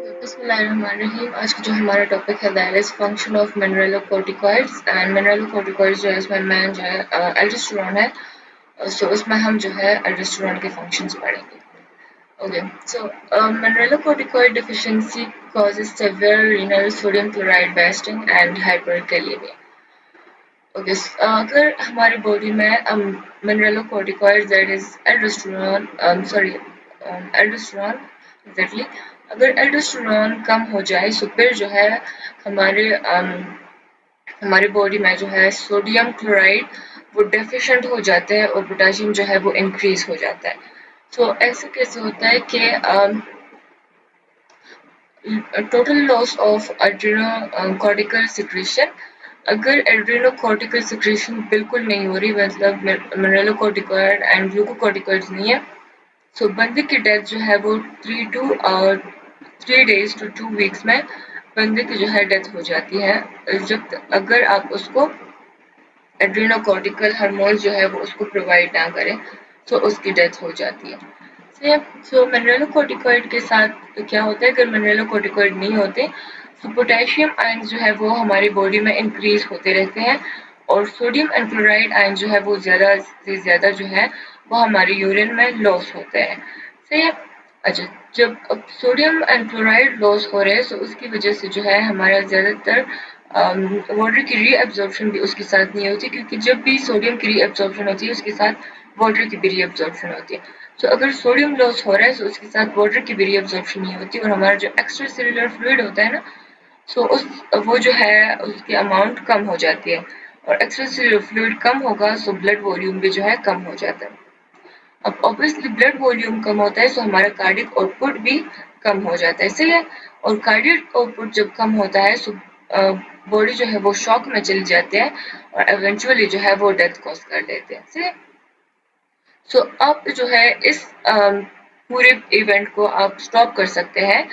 बिस्मिल्लाहिर्रहमानिर्रहीम। आज का जो हमारा टॉपिक है that is function of mineralocorticoids and mineralocorticoids जो है इसमें मैं जो है एल्डोस्टेरोन है। सो उसमें हम जो है एल्डोस्टेरोन के फंक्शंस पढ़ेंगे। Okay, so mineralocorticoid deficiency causes severe renal sodium chloride wasting and hyperkalemia. Okay, अगर हमारी बॉडी में mineralocorticoid that is aldosterone aldosterone exactly, अगर एल्डोस्टेरोन कम हो जाए तो फिर जो है हमारे हमारी बॉडी में जो है सोडियम क्लोराइड वो डेफिशिएंट हो जाते हैं और पोटेशियम जो है वो इंक्रीज हो जाता है। तो ऐसे कैसे होता है कि total loss of adrenocortical secretion, अगर एड्रेनोकॉर्टिकल सिक्रीशन बिल्कुल नहीं हो रही, मतलब मिनरलोकॉर्टिकॉइड एंड ग्लूकोकॉर्टिकॉइड्स नहीं है, सो बंदे की डेथ जो है वो 3 days to 2 weeks में बंदे की जो है डेथ हो जाती है, जब अगर आप उसको एड्रेनोकॉर्टिकल हार्मोन जो है वो उसको प्रोवाइड ना करें तो उसकी डेथ हो जाती है। सो मिनरलोकॉर्टिकॉइड के साथ क्या होता है, अगर मिनरलोकॉर्टिकॉइड नहीं होते तो पोटेशियम आयन जो है वो हमारी बॉडी में इंक्रीज होते रहते हैं और सोडियम एंड क्लोराइड आयन जो है वो ज़्यादा से ज़्यादा जो है वो हमारे यूरिन में लॉस होते हैं। सही है। अच्छा, जब अब सोडियम एंड क्लोराइड लॉस हो रहे हैं तो उसकी वजह से जो है हमारा ज़्यादातर वाटर की रीअब्जॉर्प्शन भी उसके साथ नहीं होती, क्योंकि जब भी सोडियम की रीअब्जॉर्प्शन होती है उसके साथ वाटर की भी रीअब्जॉर्प्शन होती है। तो अगर सोडियम लॉस हो रहा है तो उसके साथ वाटर की भी रीअब्जॉर्प्शन नहीं होती और हमारा जो एक्स्ट्रा सेलुलर फ्लूइड होता है ना, सो उस वो जो है उसकी अमाउंट कम हो जाती है और एक्स्ट्रा सेलुलर फ्लूइड कम होगा तो ब्लड वॉल्यूम भी जो है कम हो जाता है। अब ऑब्वियसली ब्लड वॉल्यूम कम होता है तो हमारा कार्डियक आउटपुट भी कम हो जाता है, सही है। और कार्डियक आउटपुट जब कम होता है तो बॉडी जो है वो शॉक में चली जाती है और एवेंचुअली जो है वो डेथ कॉज कर देते हैं, सही है। सो आप जो है इस पूरे इवेंट को आप स्टॉप कर सकते हैं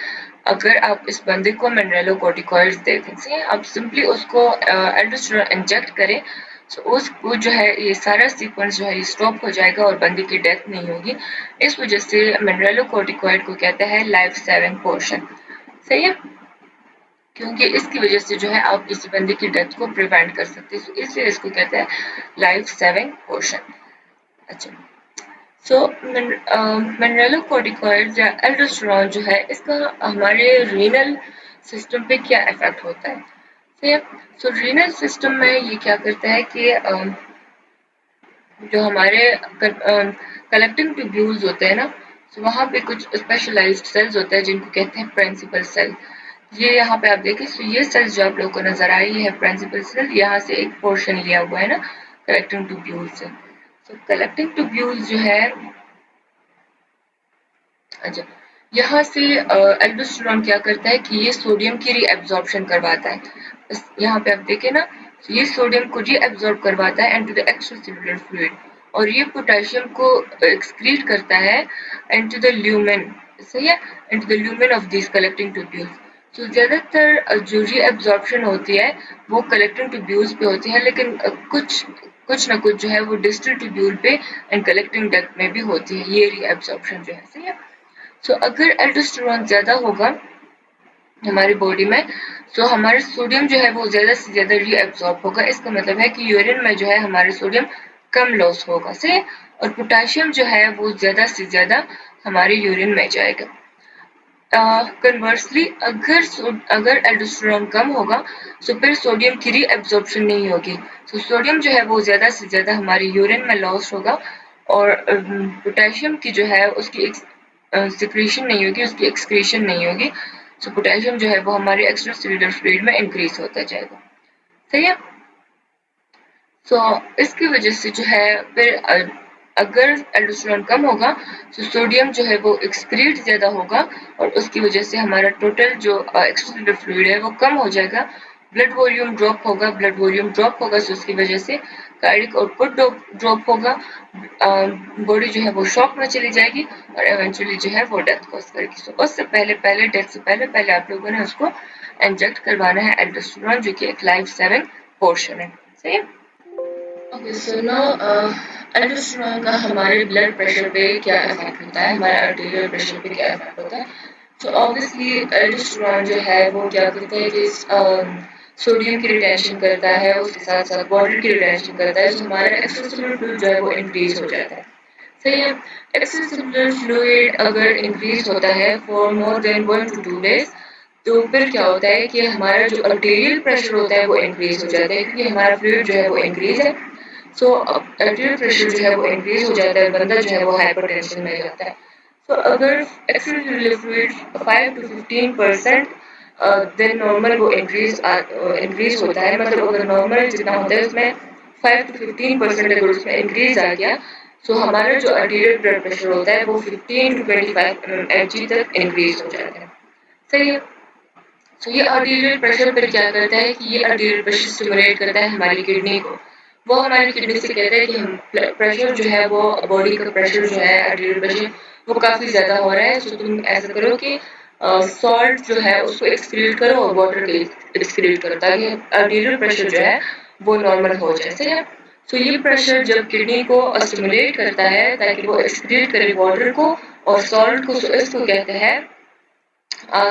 अगर आप इस बंदे को मिनरलोकॉर्टिकॉइड्स दे दें, सही है। आप सिंपली उसको एल्डोस्टेरोन इंजेक्ट करें तो उसको जो है ये सारा सीक्वेंस जो है ये स्टॉप हो जाएगा और बंदे की डेथ नहीं होगी। इस वजह से मिनरलोकॉर्टिकॉइड को कहते हैं लाइफ सेविंग पोर्शन, सही है, क्योंकि इसकी वजह से जो है आप किसी बंदे की डेथ को प्रिवेंट कर सकते हैं, इसलिए इसको कहते हैं लाइफ सेविंग पोर्शन। अच्छा, सो मिनरलोकॉर्टिकॉइड्स या एल्डोस्टेरोन जो है इसका हमारे रीनल सिस्टम पे क्या इफेक्ट होता है, सही है। सो रीनल सिस्टम में ये क्या करता है कि जो हमारे कलेक्टिंग ट्यूब्यूल्स होते हैं ना, तो वहाँ पे कुछ स्पेशलाइज्ड सेल्स होते हैं जिनको कहते हैं प्रिंसिपल सेल। ये यहाँ पे आप देखें, तो ये सेल्स जो आप लोगों को नजर आई है प्रिंसिपल सेल, यहाँ से एक पोर्शन लिया हुआ है ना कलेक्टिंग ट्यूब्यूल से। तो कलेक्टिंग ट्यूब्यूल्स जो है, अच्छा, यहाँ से एल्डोस्टेरोन क्या करता है कि ये सोडियम की रीअब्जॉर्प्शन करवाता है। यहाँ पे आप देखें ना, तो ये सोडियम को रीअब्जॉर्ब करवाता है इनटू द एक्स्ट्रासेल्युलर फ्लूइड और ये पोटेशियम को एक्सक्रीट करता है इनटू द ल्यूमेन, सही है, into the lumen of this collecting tubules. तो ज्यादातर जो रीअब्जॉर्प्शन होती है वो कलेक्टिंग ट्यूब्यूल्स पे होती है, लेकिन कुछ ना कुछ जो है वो डिस्टल ट्यूब्यूल पे एंड कलेक्टिंग डक्ट में भी होती है ये रीअब्जॉर्प्शन जो है, सही है। सो अगर एल्डोस्टेरोन ज़्यादा होगा हमारी बॉडी में तो हमारा सोडियम जो है वो ज़्यादा से ज़्यादा रीअब्सॉर्ब होगा। इसका मतलब है कि यूरिन में जो है हमारे सोडियम कम लॉस होगा, सही है, और पोटेशियम जो है वो ज़्यादा से ज़्यादा हमारे यूरिन में जाएगा। कन्वर्सली अगर एल्डोस्टेरोन कम होगा तो फिर सोडियम की रीअब्सॉर्प्शन नहीं होगी, तो सोडियम जो है वो ज़्यादा से ज़्यादा हमारी यूरिन में लॉस होगा और पोटेशियम की जो है उसकी सिक्रीशन नहीं होगी, उसकी एक्सक्रीशन नहीं होगी। सो पोटेशियम जो है वो हमारे एक्स्ट्रा सेल्युलर फ्लूइड में इंक्रीज होता जाएगा, सही है। सो इसकी वजह से जो है फिर अगर एल्डोस्टेरोन कम होगा तो सोडियम जो है वो एक्सक्रीट ज़्यादा होगा और उसकी वजह से हमारा टोटल जो एक्स्ट्रा फ्लूइड है वो कम हो जाएगा। ब्लड वॉल्यूम ड्रॉप होगा, ब्लड वॉल्यूम ड्रॉप होगा तो उसकी वजह से कार्डिक आउटपुट ड्रॉप होगा, बॉडी जो है वो शॉक में चली जाएगी और एवेंचुअली जो है वो डेथ कॉज करेगी। तो उससे पहले डेथ से पहले आप लोगों ने उसको इंजेक्ट करवाना है एल्डोस्टेरोन, जो कि एक लाइफ सेविंग पोर्शन है, सही है। ओके, सो नाउ एल्डोस्टेरोन का हमारे ब्लड प्रेशर पे क्या इफेक्ट होता है, हमारे आर्टेरियल प्रेशर पे क्या इफेक्ट होता है। तो ऑब्वियसली एल्डोस्टेरोन जो है वो क्या करता है कि सोडियम की रिटेंशन करता है, उसके साथ साथ वाटर की रिटेंशन करता है, तो हमारा एक्स्ट्रासेलुलर फ्लूइड जो है वो इंक्रीज हो जाता है। सही है। एक्स्ट्रासेलुलर फ्लूइड अगर इंक्रीज होता है for more than 1 to 2 days, तो फिर क्या होता है कि हमारा जो आर्टेरियल प्रेशर होता है वो इंक्रीज हो जाता है, क्योंकि हमारा फ्लूइड जो है वो इंक्रीज है। सो आर्टेरियल प्रेशर जो है वो इंक्रीज हो जाता है, बंदा जो है वो हाइपरटेंशन में जाता है। तो अगर extracellular fluid 5 to 15% then normal वो इंक्रीज होता है, मतलब अगर नॉर्मल जितना होता है उसमें 5 to 15% अगर उसमें इंक्रीज आ गया, तो हमारा जो आर्टेरियल ब्लड प्रेशर होता है वो 15 to 25 mg तक इंक्रीज हो जाता है। सही है। तो ये आर्टेरियल प्रेशर फिर क्या करता है कि ये आर्टेरियल प्रेशर स्टिमुलेट करता है हमारी किडनी को। वो हमारी किडनी से कहता है कि हम प्रेशर जो है वो बॉडी का प्रेशर जो है आर्टेरियल प्रेशर वो काफ़ी ज़्यादा हो रहा है, तो तुम ऐसा करो कि सॉल्ट जो है उसको एक्सक्रीट करो और वाटर को एक्सक्रीट करो, ताकि आर्टेरियल प्रेशर जो है वो नॉर्मल हो जाए। सही है। तो ये प्रेशर जब किडनी को स्टिमुलेट करता है ताकि वो एक्सक्रीट करे वाटर को और सॉल्ट को, तो इसको कहते हैं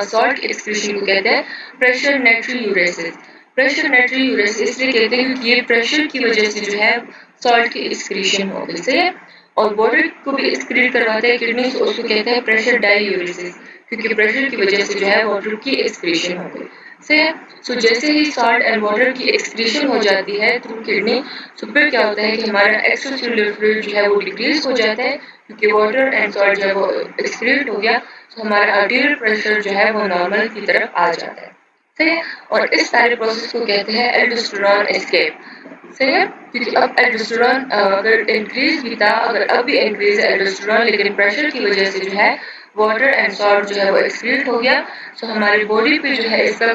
सॉल्ट एक्सक्रीशन को कहते हैं प्रेशर नाइट्रियूरेसिस। प्रेशर नाइट्रियूरेसिस इसलिए कहते हैं क्योंकि ये प्रेशर की वजह से जो है सॉल्ट की एक्सक्रीशन हो गई। सही है। और वाटर को भी एक्सक्रीट करवाते हैं किडनी से, उसको कहते हैं प्रेशर डाइयूरेसिस, क्योंकि प्रेशर की वजह से जो है वाटर की एक्सक्रीशन हो गई। सही है। सो जैसे ही सॉल्ट एंड वाटर की एक्सक्रीशन हो जाती है थ्रू किडनी, तो फिर क्या होता है कि हमारा एक्स्ट्रासेलुलर फ्लूइड जो है वो डिक्रीज हो जाता है, क्योंकि वाटर एंड सॉल्ट जो है वो एक्सक्रीट हो गया, तो हमारा आर्टेरियल प्रेशर जो है वो नॉर्मल की तरफ आ जाता है। सही है। और इस सारे प्रोसेस को कहते हैं एल्डोस्टेरोन एस्केप। सही है। क्योंकि अब एल्डोस्टेरोन अगर इंक्रीज भी था, अगर अब भी इंक्रीज है एल्डोस्टेरोन, लेकिन प्रेशर की वजह से जो है वाटर एंड सॉल्ट जो है वो एक्सक्रीट हो गया, तो हमारी बॉडी पे जो है इसका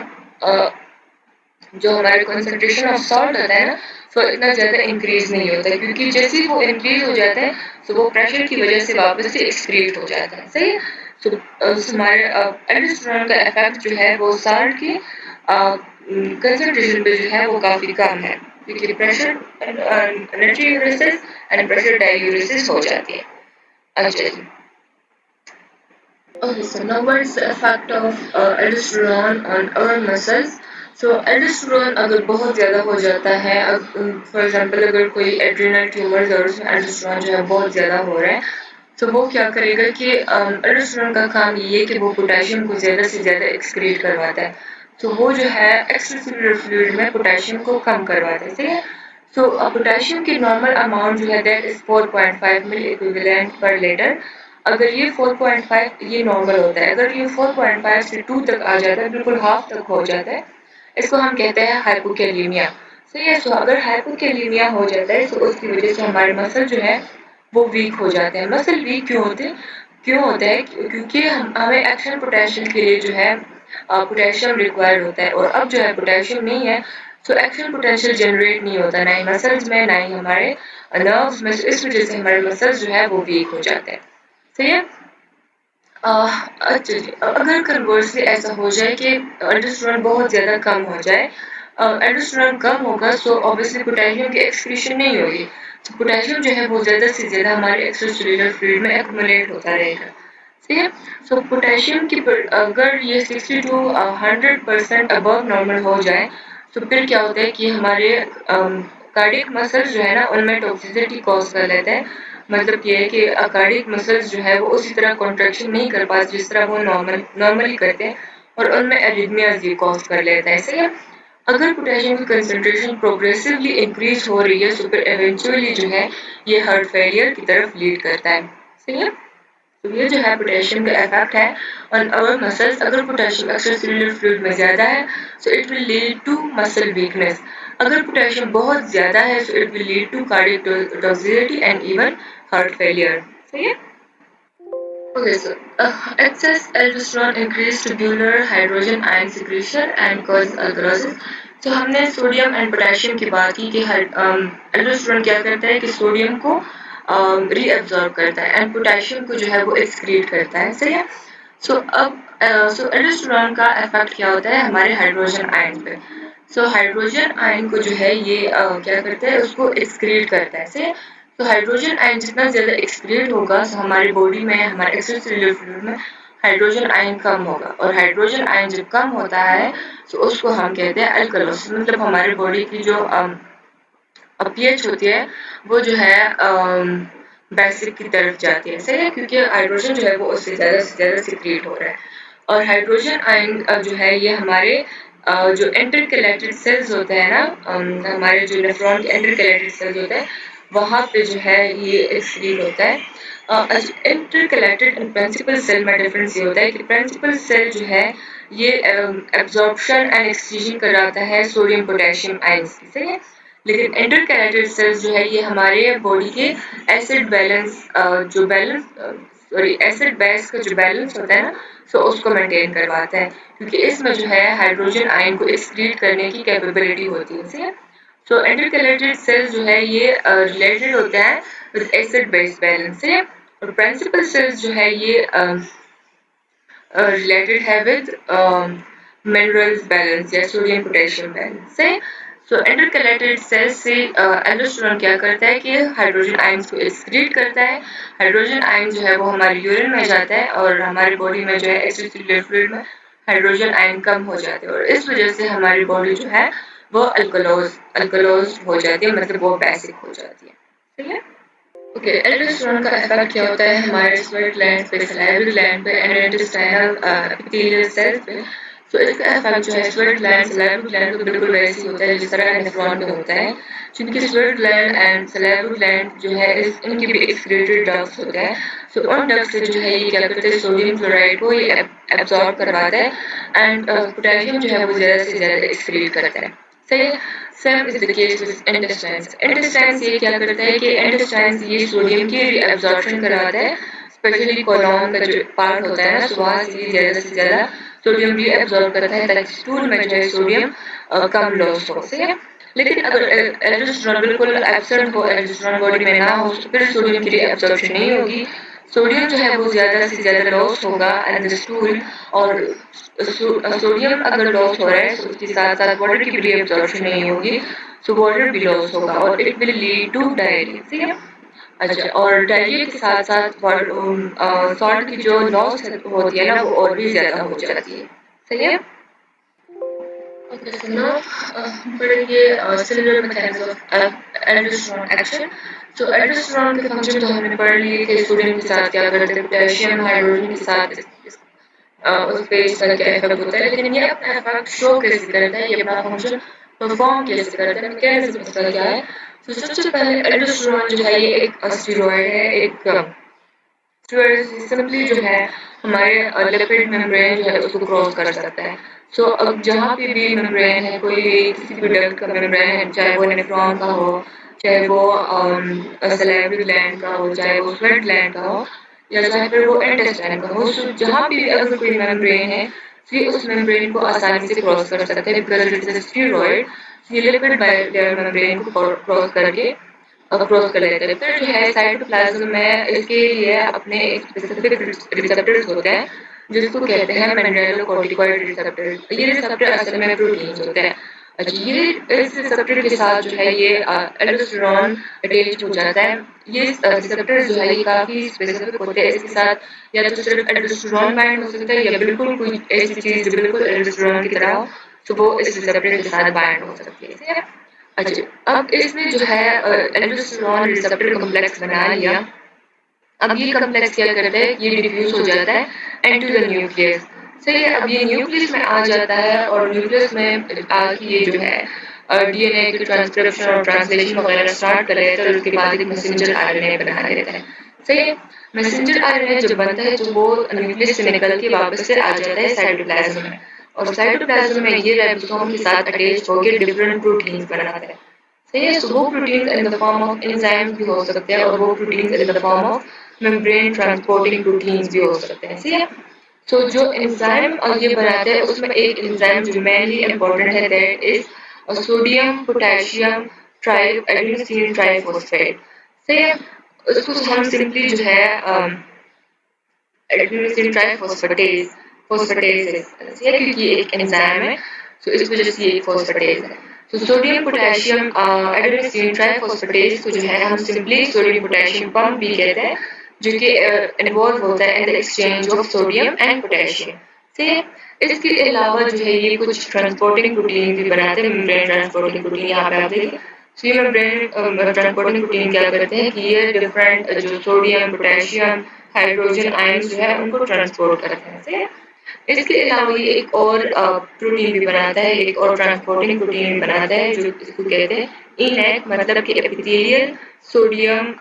जो हमारे कंसंट्रेशन ऑफ सॉल्ट होता है ना, तो इतना ज़्यादा इंक्रीज नहीं होता है, क्योंकि जैसे ही वो इंक्रीज हो जाता है तो वो प्रेशर की वजह से वापस से एक्सक्रीट हो जाता है। सही है। तो हमारे एल्डोस्टेरोन का इफेक्ट जो है वो सॉल्ट की कंसंट्रेशन पे जो है वो काफ़ी कम है, क्योंकि प्रेशर नाइट्रियूरेसिस एंड प्रेशर डाइयूरेसिस हो जाती है। अच्छा जी। Okay, so now what is the effect of aldosterone on our muscles? So aldosterone अगर बहुत ज़्यादा हो जाता है, फॉर एग्जांपल अगर कोई एड्रिनल ट्यूमर्स और उसमें aldosterone जो है बहुत ज़्यादा हो रहा है, तो वो क्या करेगा कि aldosterone का काम ये है कि वो पोटेशियम को ज़्यादा से ज़्यादा एक्सक्रीट करवाता है, तो वो जो है एक्स्ट्रासेलुलर फ्लूइड में पोटेशियम को कम करवाता है। सही है। सो पोटेशियम की नॉर्मल अमाउंट जो है that is 4.5 milliequivalent per litre. अगर ये 4.5 ये नॉर्मल होता है, अगर ये 4.5 से 2 तक आ जाता है, बिल्कुल हाफ तक हो जाता है, इसको हम कहते हैं हाइपोकैलिमिया। सही है। सो अगर हाइपोकैलिमिया हो जाता है तो उसकी वजह से हमारे मसल जो है वो वीक हो जाते हैं। मसल वीक क्यों होता है? क्योंकि हमें एक्शन पोटेंशियल के लिए जो है पोटेशियम रिक्वायर्ड होता है, और अब जो है पोटेशियम नहीं है, तो एक्शन पोटेंशियल जनरेट नहीं होता, ना ही मसल्स में ना ही हमारे नर्व्स में। इस वजह से हमारे मसल्स जो है वो वीक हो जाते हैं। सही है। अच्छा जी, अगर कन्वर्सली ऐसा हो जाए कि एल्डोस्टेरोन बहुत ज़्यादा कम हो जाए, एल्डोस्टेरोन कम होगा तो ऑब्वियसली पोटेशियम की एक्सक्रीशन नहीं होगी, तो पोटेशियम जो है वो ज़्यादा से ज़्यादा हमारे एक्स्ट्रासेलुलर फ्लूइड में एक्युमुलेट होता रहेगा। ठीक है। सो पोटेशियम की अगर ये 60 to 100% अबव नॉर्मल हो जाए, तो फिर क्या होता है कि हमारे कार्डियक मसल्स जो है ना उनमें टॉक्सिसिटी कॉज कर लेते हैं। मतलब ये है कि कार्डियक मसल्स जो है वो उसी तरह कॉन्ट्रैक्शन नहीं कर पाते जिस तरह वो नॉर्मली करते हैं, और उनमें एरिथमियाज ये कॉज कर लेता है। सही है। अगर पोटेशियम की कंसंट्रेशन प्रोग्रेसिवली इंक्रीज हो रही है, तो फिर एवेंचुअली जो है ये हार्ट फेलियर की तरफ लीड करता है। सही है। तो ये जो है पोटेशियम का इफेक्ट है ऑन आवर मसल्स। अगर पोटेशियम एक्स्ट्रासेलुलर फ्लूइड में ज़्यादा है तो it will lead to muscle weakness. अगर पोटेशियम बहुत ज़्यादा है तो it will lead to cardiac toxicity and even heart failure. सही है। Okay, so excess aldosterone increase tubular hydrogen ion secretion and cause alkalosis. तो हमने सोडियम एंड पोटेशियम की बात की कि एल्डोस्टेरोन क्या करता है कि सोडियम को रीअब्जॉर्ब करता है एंड पोटेशियम को जो है वो एक्सक्रीट करता है। सही है। सो अब एल्डोस्टेरोन का इफेक्ट क्या होता है हमारे हाइड्रोजन आयन पे? सो हाइड्रोजन आयन को जो है ये क्या करता है, उसको एक्सक्रीट करता है। सही है। तो हाइड्रोजन आयन जितना ज़्यादा एक्सक्रीट होगा, तो हमारी बॉडी में हमारे एक्स्ट्रासेलुलर फ्लूइड में हाइड्रोजन आयन कम होगा, और हाइड्रोजन आयन जब कम होता है तो उसको हम कहते हैं अल्कलोसिस। मतलब हमारे बॉडी की जो पीएच होती है वो जो है बेसिक की तरफ जाती है, सही है, क्योंकि हाइड्रोजन जो है वो उससे ज़्यादा से ज़्यादा सिक्रीट हो रहा है। और हाइड्रोजन आयन जो है ये हमारे जो इंटरकलेटेड सेल्स होते हैं ना, हमारे जो नेफ्रॉन के इंटरकलेटेड सेल्स होते हैं वहाँ पे जो है ये एक्सक्रीट होता है। इंटरकलेटेड एंड प्रिंसिपल सेल में डिफरेंस ये होता है कि प्रिंसिपल सेल जो है ये एब्जॉर्प्शन एंड एक्सक्रीशन कराता है सोडियम पोटेशियम आयंस की, सही है। लेकिन इंटरकैरेटेड सेल्स जो है ये हमारे बॉडी के एसिड बैलेंस जो बैलेंस सॉरी एसिड बेस का जो बैलेंस होता है ना, सो उसको मेंटेन करवाता है, क्योंकि इसमें जो है हाइड्रोजन आयन को एक्सक्रीट करने की कैपेबिलिटी होती है, सही है। सो इंटरकैरेटेड सेल्स जो है ये रिलेटेड होते हैं विद एसिड बेस बैलेंस से, और प्रिंसिपल सेल्स जो है ये रिलेटेड है विद मिनरल्स बैलेंस या सोडियम पोटेशियम बैलेंस से। सो इंटरकलेटेड सेल्स से एल्डोस्टेरोन क्या करता है कि हाइड्रोजन आयंस को एक्सक्रीट करता है। हाइड्रोजन आयन जो है वो हमारे यूरिन में जाता है और हमारी बॉडी में जो है एक्स्ट्रासेल्युलर फ्लूइड में हाइड्रोजन आयन कम हो जाते हैं, और इस वजह से हमारी बॉडी जो है वो अल्कलोज हो जाती है, मतलब वो बेसिक हो जाती है, ठीक है। ओके, एल्डोस्टेरोन का इफेक्ट क्या होता है हमारे स्वेट ग्लैंड पे, सलाइवरी ग्लैंड पे एंड इंटेस्टाइनल एपिथेलियल सेल्स पे। तो इसका इफेक्ट जो है स्वेट ग्लैंड सलाइवरी ग्लैंड पे बिल्कुल वैसे ही होता है जिस तरह नेफ्रॉन पे होता है, क्योंकि sweat gland and salivary gland जो है इनके भी एक्सक्रीटरी डक्ट्स होते हैं। सो उन डक्ट से जो है ये क्या करते हैं सोडियम क्लोराइड को ये एब्जॉर्ब करवाता है एंड पोटेशियम जो है वो ज़्यादा से ज़्यादा एक्सक्रीट करता है, सही है। Same is the case with intestines. Intestines ये क्या करता है कि इंटेस्टाइन्स ये सोडियम की रीअब्जॉर्प्शन करवाता है, स्पेशली कोलॉन का जो पार्ट होता है ना, तो वहाँ से ये ज़्यादा से ज़्यादा सोडियम रीअब्जॉर्ब करता है ताकि स्टूल में जो है सोडियम कम लॉस हो, सही है। लेकिन अगर एल्डोस्टेरोन बिल्कुल एब्सेंट हो, एल्डोस्टेरोन बॉडी में ना हो, तो फिर सोडियम की रीअब्जॉर्प्शन नहीं होगी, सोडियम जो है वो ज़्यादा से ज़्यादा लॉस होगा एंड द स्टूल, और सोडियम अगर लॉस हो रहा है तो उसके साथ साथ वाटर की भी रीअब्जॉर्प्शन नहीं होगी, सो वाटर भी लॉस होगा और it will lead to diarrhoea, ठीक है। अच्छा, और डायरिया के साथ साथ सॉल्ट की जो लॉस होती है ना वो और भी ज़्यादा हो जाती है, सही है। ओके, सो नाउ पढ़ेंगे cellular mechanism of aldosterone action. तो एल्डोस्टेरोन के फंक्शन तो हमने पढ़ लिए कि सोडियम के साथ क्या करते हैं, पोटेशियम हाइड्रोजन के साथ उस पे इसका क्या इफेक्ट होता है, लेकिन ये अपना इफेक्ट शो कैसे करता है, ये अपना फंक्शन परफॉर्म कैसे करता है, मैकेनिज्म इसका क्या है। तो सबसे पहले एल्डोस्टेरोन जो है ये एक स्टेरॉयड है, एक सिंपली जो है हमारे लिपिड मेम्ब्रेन जो है उसको क्रॉस कर सकता है। सो अब जहाँ पे भी मेम्ब्रेन है, कोई भी किसी भी डक्ट का मेम्ब्रेन है, चाहे वो नेफ्रॉन का हो, चाहे वो सलाइवरी ग्लैंड का हो, चाहे वो स्वेट ग्लैंड का हो, या चाहे फिर वो इंटेस्टाइन का हो, सो जहाँ पे भी अगर कोई मेम्ब्रेन है तो ये उस मेम्ब्रेन को आसानी से क्रॉस कर सकते हैं, because it is a steroid. ये लिपिड बाइलेयर मेम्ब्रेन को क्रॉस करके क्रॉस कर लेते हैं। फिर जो है साइटोप्लाज्म में इसके लिए अपने एक स्पेसिफिक रिसेप्टर्स होते हैं जिसको कहते हैं मेंडेलोकॉर्टिकॉइड रिसेप्टर। ये रिसेप्टर असल में प्रोटीन्स होते हैं। अच्छा, ये इस रिसेप्टर के साथ जो है ये एल्डोस्टेरोन अटैच हो जाता है। ये रिसेप्टर जो है ये काफ़ी स्पेसिफिक होते हैं, इसके साथ या तो सिर्फ एल्डोस्टेरोन बाइंड हो सकता है या बिल्कुल कोई ऐसी चीज़ जो बिल्कुल एल्डोस्टेरोन की तरह हो, तो वो इस रिसेप्टर के साथ बाइंड हो सकती है। अच्छा, अब इसने जो है एल्डोस्टेरोन रिसेप्टर कॉम्प्लेक्स बना लिया। अब ये कॉम्प्लेक्स क्या करता है, ये डिफ्यूज हो जाता है इनटू द न्यूक्लियस, सही है। अब ये न्यूक्लियस में आ जाता है और न्यूक्लियस में आके ये जो है डीएनए की ट्रांसक्रिप्शन और ट्रांसलेशन वगैरह स्टार्ट कर लेता है, और उसके बाद एक मैसेंजर आरएनए बना देता है, सही है। मैसेंजर आरएनए जब बनता है तो वो न्यूक्लियस से निकल के वापस से आ जाता है साइटोप्लाज्म में, और साइटोप्लाज्म में ये राइबोसोम के साथ अटैच होकर डिफरेंट प्रोटीन्स बनाता है, सही है। सो वो proteins in the form of enzymes भी हो सकते हैं और वो proteins in the form of membrane transporting proteins भी हो सकते हैं, सही है। सो जो एंजाइम ये बनाते हैं उसमें एक एंजाइम जो मेनली इम्पोर्टेंट है, that is sodium potassium try adenosine triphosphate, सही है। उसको हम सिंपली जो है एडेनोसिन ट्राइफॉस्फेटेज फॉस्फेटेज है, क्योंकि ये एक एंजाइम है, तो इस वजह से ये एक फॉस्फेटेज है। तो सोडियम पोटेशियम एडेनोसिन ट्राइफॉस्फेटेज को जो है हम सिंपली सोडियम पोटेशियम पंप भी कहते हैं, जो कि इन्वॉल्व होता है in the exchange of sodium and potassium से। इसके अलावा जो है ये कुछ ट्रांसपोर्टिंग प्रोटीन भी बनाते हैं, मेम्ब्रेन ट्रांसपोर्टिंग प्रोटीन यहाँ पे आप देखिए। तो ये मेम्ब्रेन ट्रांसपोर्टिंग प्रोटीन क्या करते हैं कि ये डिफरेंट जो सोडियम पोटेशियम हाइड्रोजन आयंस जो है उनको ट्रांसपोर्ट करते हैं से। इसके अलावा ये एक और प्रोटीन भी बनाता है, एक और ट्रांसपोर्टिंग प्रोटीन बनाता है जो इसको कहते हैं इनएक, मतलब कि एपिथेलियल सोडियम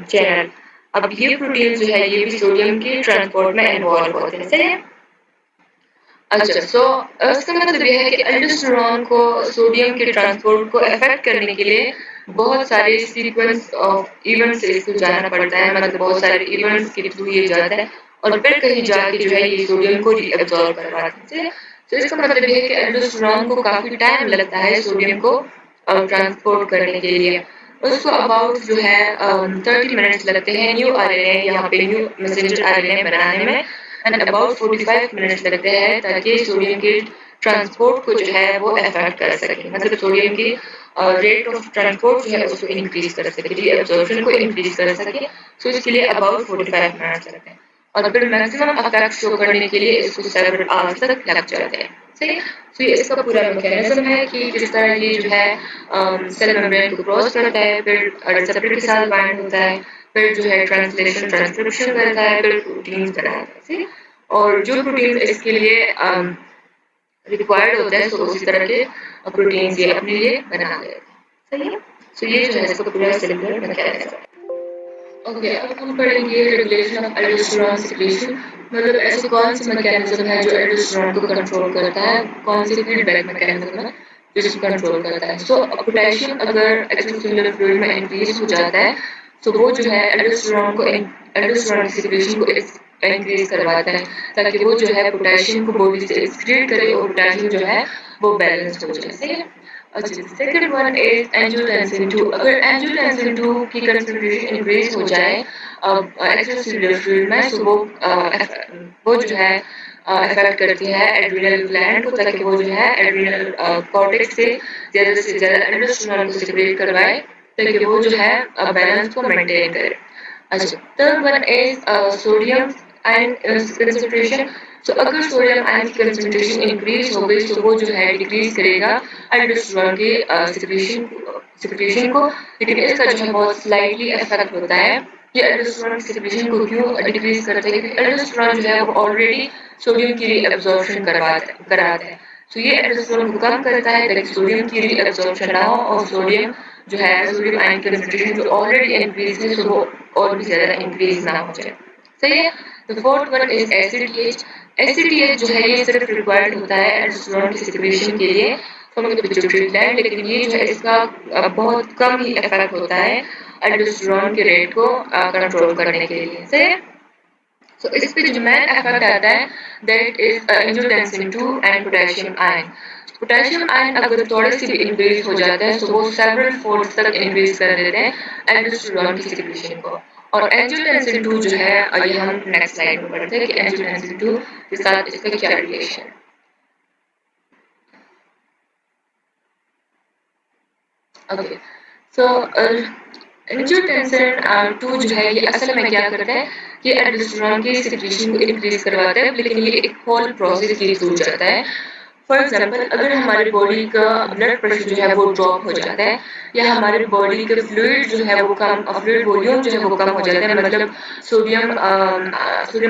चैनल। अब ये प्रोटीन जो है ये भी सोडियम के ट्रांसपोर्ट में इन्वॉल्व होते हैं, सही है। अच्छा, सो इसका मतलब यह है कि एल्डोस्टेरोन को सोडियम के ट्रांसपोर्ट को अफेक्ट करने के लिए बहुत सारे सीक्वेंस ऑफ इवेंट्स से इसको जाना पड़ता है, मतलब बहुत सारे इवेंट्स के थ्रू ये जाता है और फिर कहीं जाके जो है ये सोडियम को रीअब्सॉर्ब करवाते हैं। तो इसका मतलब यह है कि एल्डोस्टेरोन को काफी टाइम लगता है सोडियम को ट्रांसपोर्ट करने के लिए। उसको अबाउट जो है 30 मिनट्स लगते हैं न्यू आरएनए, यहाँ पे न्यू मैसेंजर आरएनए बनाने में, एंड अबाउट 45 मिनट्स लगते हैं ताकि सोडियम के ट्रांसपोर्ट को जो है वो अफेक्ट कर सके, मतलब सोडियम की रेट ऑफ ट्रांसपोर्ट जो है उसको इंक्रीज कर सके, रीअब्जॉर्प्शन को इंक्रीज कर सके। सो इसके लिए अबाउट 45 मिनट्स लगते हैं और फिर मैक्सिमम इफेक्ट शो करने के लिए इसको सेवरल आवर्स तक लग जाते हैं, सही है। तो ये इसका पूरा मैकेनिज्म है कि किस तरह ये जो है सेल मेम्ब्रेन को क्रॉस करता है, फिर रिसेप्टर के साथ बाइंड होता है, फिर जो है ट्रांसलेशन ट्रांसक्रिप्शन करता है, फिर प्रोटीन्स बनाता है, और जो प्रोटीन्स इसके लिए रिक्वायर्ड होते हैं, तो उसी तरह के प्रोटीन्स ये अपने लिए बना लेते हैं, सही है। सो ये जो है इसका पूरा सेलुलर मैकेनिज्म। ओके, अब हम पढ़ेंगे रेगुलेशन ऑफ एल्डोस्टेरोन सिक्रीशन, मतलब ऐसे कौन से मैकेनिज्म है जो एल्डोस्टेरोन को कंट्रोल करता है, कौन से फीडबैक मैकेनिज्म है जो इसको कंट्रोल करता है। सो पोटेशियम अगर एक्स्ट्रासेलुलर फ्लूइड में इंक्रीज हो जाता है तो वो जो है एल्डोस्टेरोन की सिक्रीशन को इंक्रीज करवाता है ताकि वो जो है पोटेशियम को बॉडी से एक्सक्रीट करे और पोटेशियम जो है वो बैलेंस हो जाए, सही है। अच्छा, सेकंड वन इज एंजियोटेंसिन 2। अगर एंजियोटेंसिन 2 की कंसंट्रेशन इंक्रीज हो जाए एक्स्ट्रासेलुलर फ्लूइड में, तो वो जो है अफेक्ट करती है एड्रिनल ग्लैंड को ताकि वो जो है एड्रिनल कॉर्टेक्स से ज़्यादा एल्डोस्टेरोन को सिक्रेट करवाए ताकि वो जो है बैलेंस को मेंटेन करे। अच्छा, third one is sodium ion concentration. तो अगर सोडियम आयन की कंसंट्रेशन इंक्रीज हो गई तो वो जो है डिक्रीज करेगा एल्डोस्टेरोन के सिक्रेशन को, लेकिन इसका जो है बहुत स्लाइटली इफेक्ट होता है। ये एल्डोस्टेरोन सिक्रेशन को क्यों डिक्रीज करता है, क्योंकि एल्डोस्टेरोन जो है वो ऑलरेडी सोडियम की रीअब्जॉर्प्शन कराता है। तो ये एल्डोस्टेरोन को कम करता है ताकि सोडियम की रीअब्जॉर्प्शन ना हो और सोडियम जो है सोडियम आयन की कंसंट्रेशन जो ऑलरेडी इंक्रीज है तो वो और भी ज़्यादा इंक्रीज ना हो जाए, सही है। द फोर्थ वन इज एसिडिएच। एसिडिएच जो है ये सिर्फ रिक्वायर्ड होता है एल्डोस्टेरोन की सिक्रेशन के लिए फ्रॉम द पिट्यूटरी ग्लैंड, लेकिन ये जो है इसका बहुत कम ही इफेक्ट होता है एल्डोस्टेरोन के रेट को कंट्रोल करने के लिए, सही है। सो इस पे जो मेन इफेक्ट आता है that is angiotensin 2 and potassium ion. Potassium ion अगर थोड़े से भी इंक्रीज हो जाता है तो वो सेवरल फोल्ड तक इंक्रीज कर देते हैं एल्डोस्टेरोन की सिक्रेशन को। और एंजियोटेंसिन 2 जो है ये हम नेक्स्ट स्लाइड में पढ़ते हैं कि एंजियोटेंसिन 2 के साथ इसका क्या रिलेशन है। ओके, सो एंजियोटेंसिन 2 जो है ये असल में क्या करता है कि एल्डोस्टेरोन की सिक्रेशन को इंक्रीज करवाता है, लेकिन ये एक होल प्रोसेस के थ्रू जाता है। फॉर एग्जाम्पल अगर हमारी बॉडी का ब्लड प्रेशर जो है वो ड्रॉप हो जाता है या हमारी बॉडी के फ्लूइड जो है वो कम फ्लूइड वॉल्यूम जो है वो कम हो जाता है, मतलब सोडियम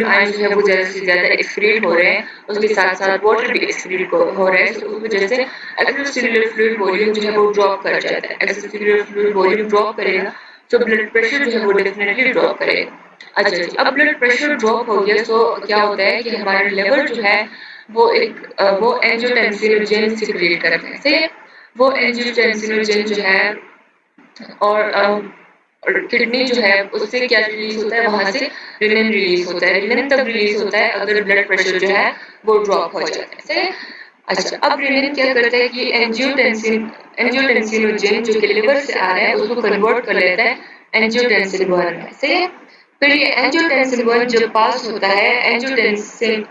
आयन जो है वो ज़्यादा से ज़्यादा एक्सक्रीट हो रहे हैं, उसके साथ साथ वाटर भी एक्सक्रीट हो रहे हैं, तो उस वजह से एक्स्ट्रासेलुलर फ्लूइड वॉल्यूम जो है वो ड्रॉप कर जाता है। एक्स्ट्रासेलुलर फ्लूइड वॉल्यूम ड्रॉप करेगा तो ब्लड प्रेशर जो है वो डेफिनेटली ड्रॉप करेगा। अच्छा जी, अब ब्लड प्रेशर ड्रॉप हो गया तो क्या होता है कि हमारे लिवर जो है वो एंजियोटेंसिनोजेन सिक्रेट करते हैं, सही है। वो एंजियोटेंसिनोजेन जो है और किडनी जो है उससे क्या रिलीज होता है, वहां से रिनिन रिलीज होता है। रिनिन तब रिलीज होता है अगर ब्लड प्रेशर जो है वो ड्रॉप हो जाता है, सही है। अच्छा, अब रिनिन क्या करता है कि एंजियोटेंसिनोजेन जो कि लिवर से आ रहा है उसको कन्वर्ट कर लेता है एंजियोटेंसिन 1 में, सही है। फिर ये एंजियोटेंसिन 1 जब पास होता है एंजियोटेंसिन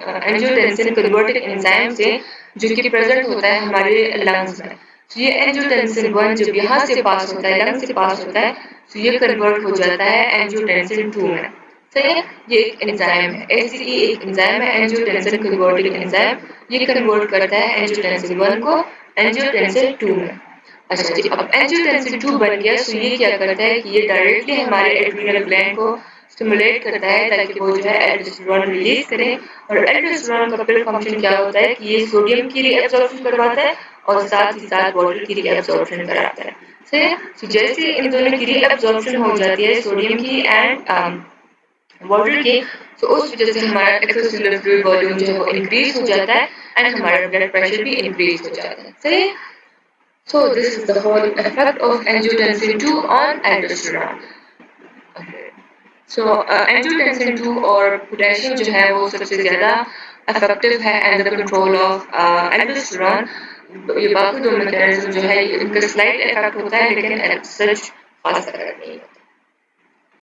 कन्वर्टिंग एंजाइम से, जो कि प्रेजेंट होता है हमारे लंग्स में। तो ये एंजियोटेंसिन 1 जब यहाँ से पास होता है, लंग से पास होता है, तो ये कन्वर्ट हो जाता है एंजियोटेंसिन 2 में। सही है, ये एक एंजाइम है, एसीई एक एंजाइम है, एंजियोटेंसिन कन्वर्टिंग एंजाइम। ये कन्वर्ट करता है एंजियोटेंसिन 1 को एंजियोटेंसिन 2 में। अच्छा जी, अब एंजियोटेंसिन 2 बन गया, तो ये क्या करता है कि ये डायरेक्टली हमारे एड्रिनल ग्लैंड को स्टिमुलेट करता है ताकि वो जो है एल्डोस्टेरोन रिलीज करे। और एल्डोस्टेरोन का फिर फंक्शन क्या होता है कि ये सोडियम की रीअब्जॉर्प्शन करवाता है और साथ ही साथ वाटर की रीअब्जॉर्प्शन कराता है। सही है, तो जैसे इन दोनों की रीअब्जॉर्प्शन हो जाती है सोडियम की एंड वाटर की, तो उस वजह से हमारा एक्स्ट्रासेलुलर फ्लूइड वॉल्यूम जो है वो इंक्रीज हो जाता है एंड हमारा ब्लड प्रेशर भी इंक्रीज हो जाता है। सही है, so this is the whole effect of angiotensin 2 on aldosterone. Okay. So angiotensin 2 और पोटेशियम जो है वो सबसे ज़्यादा इफेक्टिव है and the control of aldosterone. ये बाकी दो मैकेनिज्म जो है इनका स्लाइट इफेक्ट होता है लेकिन सच खास नहीं होता।